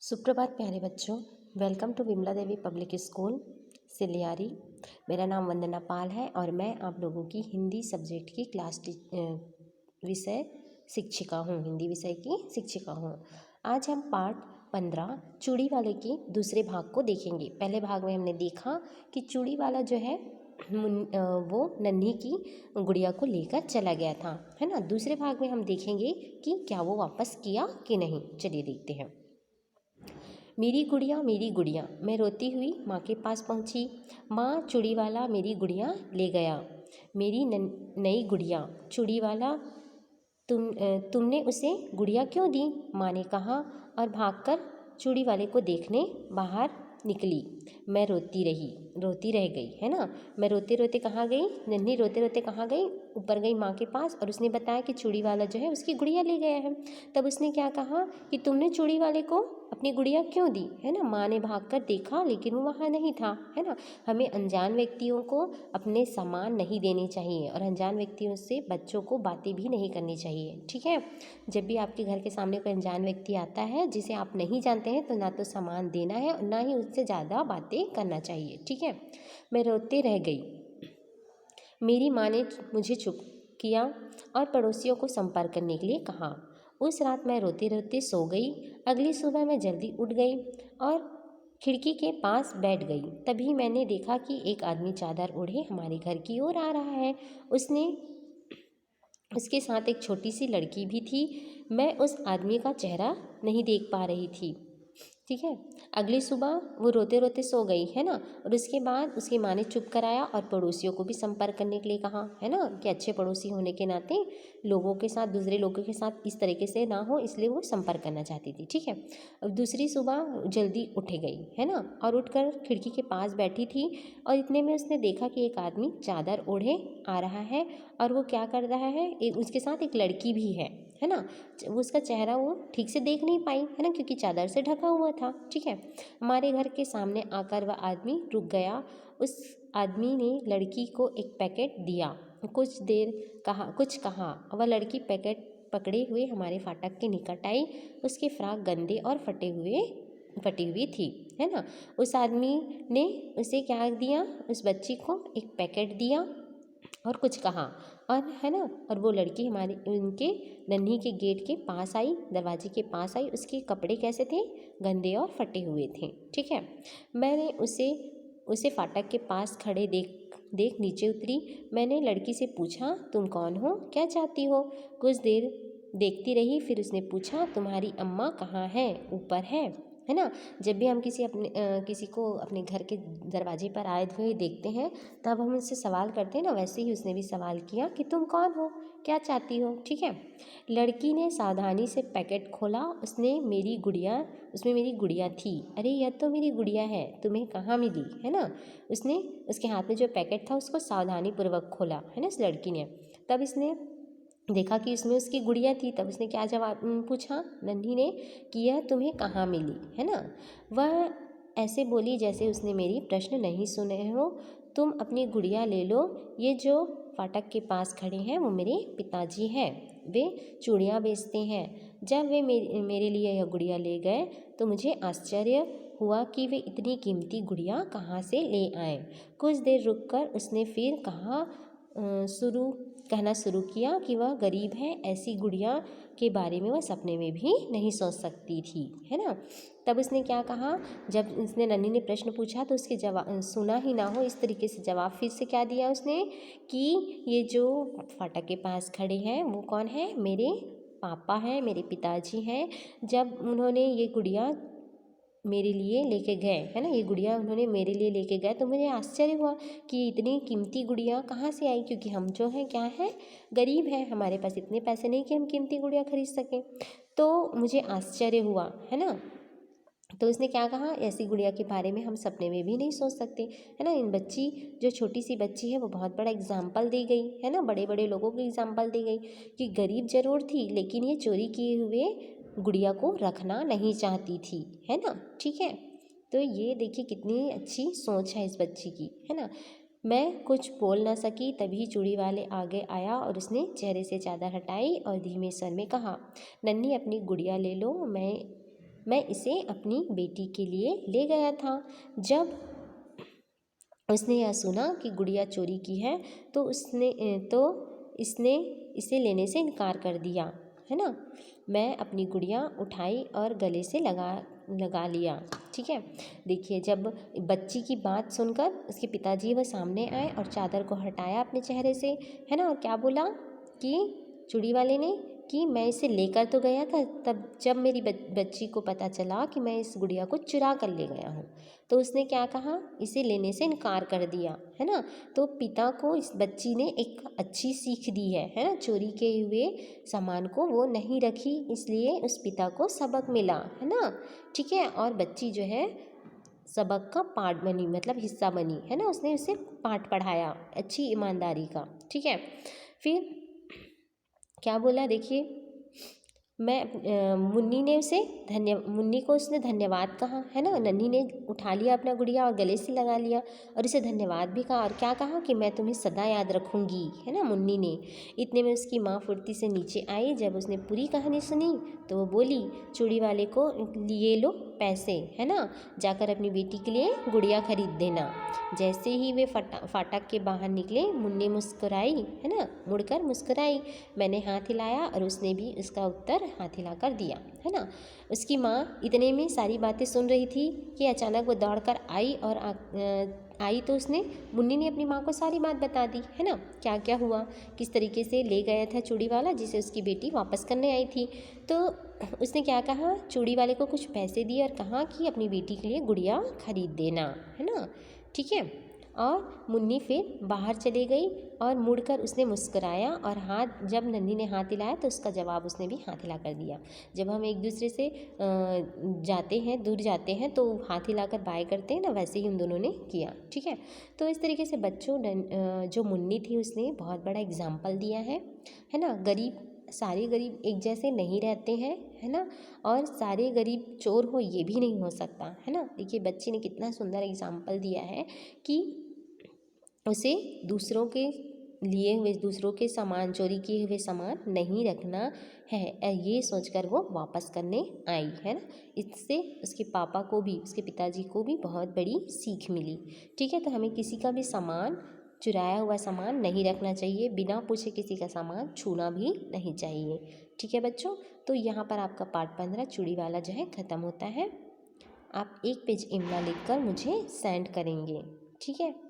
सुप्रभात प्यारे बच्चों। Welcome to Vimla Devi public school Siliyari. मेरा नाम वंदना पाल है और मैं आप लोगों की हिंदी सब्जेक्ट की विषय शिक्षिका हूँ। हिंदी विषय की शिक्षिका हूँ। आज हम पाठ 15 चूड़ी वाले के दूसरे भाग को देखेंगे। पहले भाग में हमने देखा कि चूड़ी वाला जो है वो नन्ही की गुड़िया को लेकर चला गया था, है ना। दूसरे भाग में हम देखेंगे कि क्या वो वापस किया कि नहीं। चलिए देखते हैं। मेरी गुड़िया, मैं रोती हुई माँ के पास पहुँची। माँ, चूड़ी वाला मेरी गुड़िया ले गया। मेरी नई गुड़िया। चूड़ी वाला, तुमने उसे गुड़िया क्यों दी? माँ ने कहा और भागकर चूड़ी वाले को देखने बाहर निकली। मैं रोती रह गई, है ना। मैं रोते रोते कहाँ गई? नन्ही रोते रोते कहाँ गई? ऊपर गई माँ के पास और उसने बताया कि चूड़ी वाला जो है उसकी गुड़िया ले गया है। तब उसने क्या कहा कि तुमने चूड़ी वाले को अपनी गुड़िया क्यों दी, है ना। माँ ने भागकर देखा लेकिन वो वहाँ नहीं था, है ना। हमें अनजान व्यक्तियों को अपने सामान नहीं देने चाहिए और अनजान व्यक्तियों से बच्चों को बातें भी नहीं करनी चाहिए, ठीक है। जब भी आपके घर के सामने कोई अनजान व्यक्ति आता है जिसे आप नहीं जानते हैं तो ना तो सामान देना है और ना ही उससे ज़्यादा बातें करना चाहिए, ठीक है। मैं रोते रह गई। मेरी माँ ने मुझे चुप किया और पड़ोसियों को संपर्क करने के लिए कहा। उस रात मैं रोते रोते सो गई। अगली सुबह मैं जल्दी उठ गई और खिड़की के पास बैठ गई। तभी मैंने देखा कि एक आदमी चादर ओढ़े हमारे घर की ओर आ रहा है। उसके साथ एक छोटी सी लड़की भी थी। मैं उस आदमी का चेहरा नहीं देख पा रही थी, ठीक है। अगली सुबह वो रोते रोते सो गई, है ना। और उसके बाद उसकी माँ ने चुप कराया और पड़ोसियों को भी संपर्क करने के लिए कहा, है ना, कि अच्छे पड़ोसी होने के नाते लोगों के साथ, दूसरे लोगों के साथ इस तरीके से ना हो, इसलिए वो संपर्क करना चाहती थी, ठीक है। अब दूसरी सुबह जल्दी उठ गई, है ना, और उठकर खिड़की के पास बैठी थी और इतने में उसने देखा कि एक आदमी चादर ओढ़े आ रहा है और वो क्या कर रहा है, उसके साथ एक लड़की भी है ना। वो उसका चेहरा वो ठीक से देख नहीं पाई, है ना, क्योंकि चादर से ढका हुआ था, ठीक है। हमारे घर के सामने आकर वह आदमी रुक गया। उस आदमी ने लड़की को एक पैकेट दिया। कुछ कहा। वह लड़की पैकेट पकड़े हुए हमारे फाटक के निकट आई। उसके फ्रॉक गंदे और फटी हुई थी, है ना। उस आदमी ने उसे क्या दिया? उस बच्ची को एक पैकेट दिया और कुछ कहा, और है ना, और वो लड़की उनके नन्ही के गेट के पास आई, दरवाजे के पास आई। उसके कपड़े कैसे थे? गंदे और फटे हुए थे, ठीक है। मैंने उसे फाटक के पास खड़े देख नीचे उतरी। मैंने लड़की से पूछा, तुम कौन हो, क्या चाहती हो? कुछ देर देखती रही, फिर उसने पूछा, तुम्हारी अम्मा कहाँ है? ऊपर है ना। जब भी हम किसी को अपने घर के दरवाजे पर आए हुए देखते हैं तब हम उससे सवाल करते हैं ना, वैसे ही उसने भी सवाल किया कि तुम कौन हो, क्या चाहती हो, ठीक है। लड़की ने सावधानी से पैकेट खोला। उसमें मेरी गुड़िया थी। अरे यह तो मेरी गुड़िया है, तुम्हें कहाँ मिली, है ना। उसने उसके हाथ में जो पैकेट था उसको सावधानी पूर्वक खोला, है ना, उस लड़की ने। तब इसने देखा कि इसमें उसकी गुड़िया थी। तब उसने क्या जवाब पूछा नन्ही ने कि यह तुम्हें कहाँ मिली, है ना। वह ऐसे बोली जैसे उसने मेरी प्रश्न नहीं सुने हो। तुम अपनी गुड़िया ले लो। ये जो फाटक के पास खड़े हैं वो मेरे पिताजी हैं। वे चूड़ियाँ बेचते हैं। जब वे मेरे लिए यह गुड़िया ले गए तो मुझे आश्चर्य हुआ कि वे इतनी कीमती गुड़िया कहाँ से ले आए। कुछ देर रुककर उसने फिर कहना शुरू किया कि वह गरीब है, ऐसी गुड़िया के बारे में वह सपने में भी नहीं सोच सकती थी, है ना। तब उसने क्या कहा, जब उसने नन्ही ने प्रश्न पूछा तो उसके जवाब सुना ही ना हो इस तरीके से जवाब फिर से क्या दिया उसने कि ये जो फाटक के पास खड़े हैं वो कौन है? मेरे पापा हैं, मेरे पिताजी हैं। जब उन्होंने ये गुड़िया मेरे लिए लेके गए, है ना, ये गुड़िया उन्होंने मेरे लिए लेके गए तो मुझे आश्चर्य हुआ कि इतनी कीमती गुड़िया कहाँ से आई, क्योंकि हम जो हैं क्या है, गरीब हैं, हमारे पास इतने पैसे नहीं कि हम कीमती गुड़िया खरीद सकें। तो मुझे आश्चर्य हुआ, है ना। तो उसने क्या कहा, ऐसी गुड़िया के बारे में हम सपने में भी नहीं सोच सकते, है ना। जो छोटी सी बच्ची है वो बहुत बड़ा एग्जाम्पल दी गई, है ना, बड़े बड़े लोगों को एग्जाम्पल दी गई कि गरीब जरूर थी लेकिन ये चोरी किए हुए गुड़िया को रखना नहीं चाहती थी, है ना, ठीक है। तो ये देखिए कितनी अच्छी सोच है इस बच्ची की, है ना। मैं कुछ बोल ना सकी, तभी चूड़ी वाले आगे आया और उसने चेहरे से चादर हटाई और धीमे स्वर में कहा, नन्ही अपनी गुड़िया ले लो। मैं इसे अपनी बेटी के लिए ले गया था। जब उसने यह सुना कि गुड़िया चोरी की है तो इसने इसे लेने से इनकार कर दिया, है ना। मैं अपनी गुड़िया उठाई और गले से लगा लिया। ठीक है, देखिए जब बच्ची की बात सुनकर उसके पिताजी वह सामने आए और चादर को हटाया अपने चेहरे से, है ना, और क्या बोला कि चूड़ी वाले ने कि मैं इसे लेकर तो गया था, तब जब मेरी बच्ची को पता चला कि मैं इस गुड़िया को चुरा कर ले गया हूँ तो उसने क्या कहा, इसे लेने से इनकार कर दिया, है ना। तो पिता को इस बच्ची ने एक अच्छी सीख दी है ना। चोरी के हुए सामान को वो नहीं रखी, इसलिए उस पिता को सबक मिला, है ना। ठीक है, और बच्ची जो है सबक का पार्ट बनी, मतलब हिस्सा बनी, है ना। उसने उसे पाठ पढ़ाया अच्छी ईमानदारी का। ठीक है, फिर क्या बोला देखिए, मुन्नी को उसने धन्यवाद कहा, है ना। नन्ही ने उठा लिया अपना गुड़िया और गले से लगा लिया और उसे धन्यवाद भी कहा और क्या कहा कि मैं तुम्हें सदा याद रखूंगी, है ना, मुन्नी ने। इतने में उसकी माँ फुर्ती से नीचे आई। जब उसने पूरी कहानी सुनी तो वो बोली, चूड़ी वाले को लिए लो पैसे, है ना, जाकर अपनी बेटी के लिए गुड़िया खरीद देना। जैसे ही वे फाटक के बाहर निकले, मुन्नी मुस्कुराई, है ना, मुड़कर मुस्कुराई। मैंने हाथ हिलाया और उसने भी उसका उत्तर हाथ हिलाकर दिया, है ना। उसकी माँ इतने में सारी बातें सुन रही थी कि अचानक वो दौड़कर आई और आई तो मुन्नी ने अपनी माँ को सारी बात बता दी, है ना, क्या क्या हुआ, किस तरीके से ले गया था चूड़ी वाला जिसे उसकी बेटी वापस करने आई थी। तो उसने क्या कहा, चूड़ी वाले को कुछ पैसे दिए और कहा कि अपनी बेटी के लिए गुड़िया खरीद देना, है ना। ठीक है, और मुन्नी फिर बाहर चली गई और मुड़कर उसने मुस्कुराया और जब नन्ही ने हाथ हिलाया तो उसका जवाब उसने भी हाथ हिला कर दिया। जब हम एक दूसरे से दूर जाते हैं तो हाथ हिलाकर बाय करते हैं ना, वैसे ही उन दोनों ने किया। ठीक है, तो इस तरीके से बच्चों जो मुन्नी थी उसने बहुत बड़ा एग्जाम्पल दिया है ना। सारे गरीब एक जैसे नहीं रहते हैं, है ना, और सारे गरीब चोर हो ये भी नहीं हो सकता, है ना। देखिए बच्ची ने कितना सुंदर एग्जाम्पल दिया है कि उसे दूसरों के लिए हुए, दूसरों के सामान, चोरी किए हुए सामान नहीं रखना है, ये सोचकर वो वापस करने आई, है ना। इससे उसके पापा को भी, उसके पिताजी को भी बहुत बड़ी सीख मिली। ठीक है, तो हमें किसी का भी सामान, चुराया हुआ सामान नहीं रखना चाहिए, बिना पूछे किसी का सामान छूना भी नहीं चाहिए। ठीक है बच्चों, तो यहाँ पर आपका पार्ट 15 चूड़ी वाला जो है ख़त्म होता है। आप एक पेज इमला लिखकर मुझे सेंड करेंगे, ठीक है।